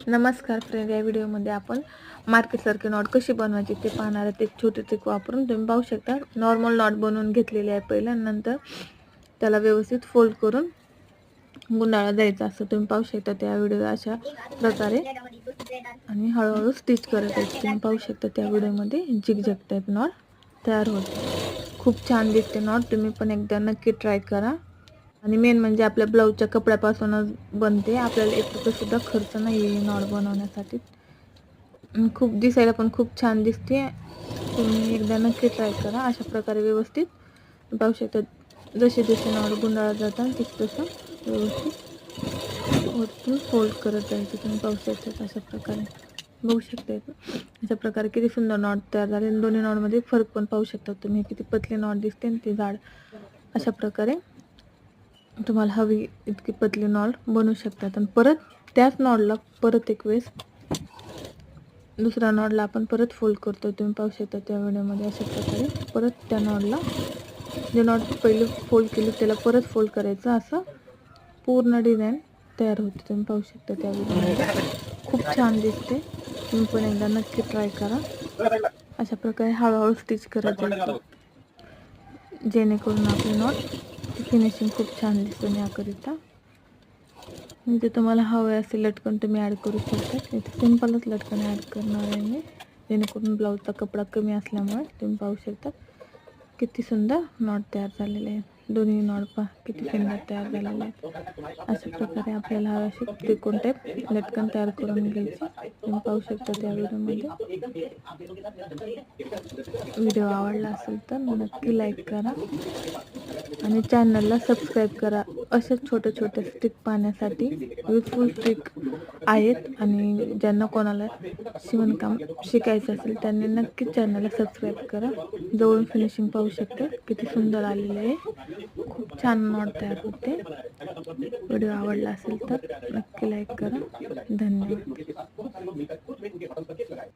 नमस्कार फ्रेंड, या व्हिडिओमध्ये आपण मार्केटसारखे नॉट कशी बनवायची ते पाहणार आहे. ते छोटे ट्रिक वापरून तुम्ही पाहू शकता. नॉर्मल नॉट बनवून घेतलेले आहे पहिल्या, नंतर त्याला व्यवस्थित फोल्ड करून गुंडाळा द्यायचा असं तुम्ही पाहू शकता. त्या व्हिडिओ अशा प्रकारे आणि हळूहळू स्टिच करत आहे. तुम्ही पाहू शकता त्या व्हिडिओमध्ये झिगझॅग टाईप नॉट तयार होते. खूप छान दिसते नॉट. तुम्ही पण एकदा नक्की ट्राय करा. आणि मेन म्हणजे आपल्या ब्लाऊजच्या कपड्यापासूनच बनते. आपल्याला ₹1 सुद्धा खर्च नाही आहे नॉट बनवण्यासाठी. खूप दिसायला पण खूप छान दिसते. तुम्ही एकदा नक्की ट्राय करा. अशा प्रकारे व्यवस्थित पाहू शकता. जसे जसे नॉट गुंडाळत जातात तसं व्यवस्थित वरतून फोल्ड करत जायचं. तुम्ही पाहू शकता अशा प्रकारे. बघू शकता अशा प्रकारे किती सुंदर नॉट तयार झाले. दोन्ही नॉटमध्ये फरक पण पाहू शकता तुम्ही. किती पतली नॉट दिसते आणि ती जाड. अशा प्रकारे तुम्हाला हवी इतकी पतली नॉट बनवू शकतात. आणि परत त्याच नॉटला परत एक वेळेस दुसऱ्या नॉटला आपण परत फोल्ड करतो. तुम्ही पाहू शकता त्या व्हिडिओमध्ये. अशा प्रकारे परत त्या नॉटला जे नॉट पहिले फोल्ड केले त्याला परत फोल्ड करायचं. असं पूर्ण डिझाईन तयार होते. तुम्ही पाहू शकता त्या व्हिडिओमध्ये. खूप छान दिसते. तुम्ही पण एकदा नक्की ट्राय करा. अशा प्रकारे हळूहळू स्टिच करत जायचं, जेणेकरून आपले नॉट फिनिशिंग खूप छान दिसून याकरिता. म्हणजे तुम्हाला हवे असेल लटकन तुम्ही ॲड करू शकता. इथे सिंपलच लटकन ॲड करणार आहे मी, जेणेकरून ब्लाऊजचा कपडा कमी असल्यामुळे. तुम्ही पाहू शकता किती सुंदर नॉट तयार झालेले आहेत. दोन्ही नॉट पहा किती सुंदर तयार झालेले आहेत. अशा प्रकारे आपल्याला हवे असे त्रिकोण टाईप लटकन तयार करून घ्यायचे. तुम्ही पाहू शकता त्या व्हिडिओमध्ये. व्हिडिओ आवडला असेल तर नक्की लाईक करा आणि चॅनलला सबस्क्राईब करा. अशाच छोट्या छोट्या स्टिक पाहण्यासाठी युजफुल ट्रिक आहेत. आणि ज्यांना कोणाला शिवणकाम शिकायचं असेल त्यांनी नक्की चॅनलला सबस्क्राईब करा. जवळून फिनिशिंग पाहू शकता किती सुंदर आलेले आहे. खूप छान नॉट तयार होते. व्हिडिओ आवडला असेल तर नक्की लाईक करा. धन्यवाद.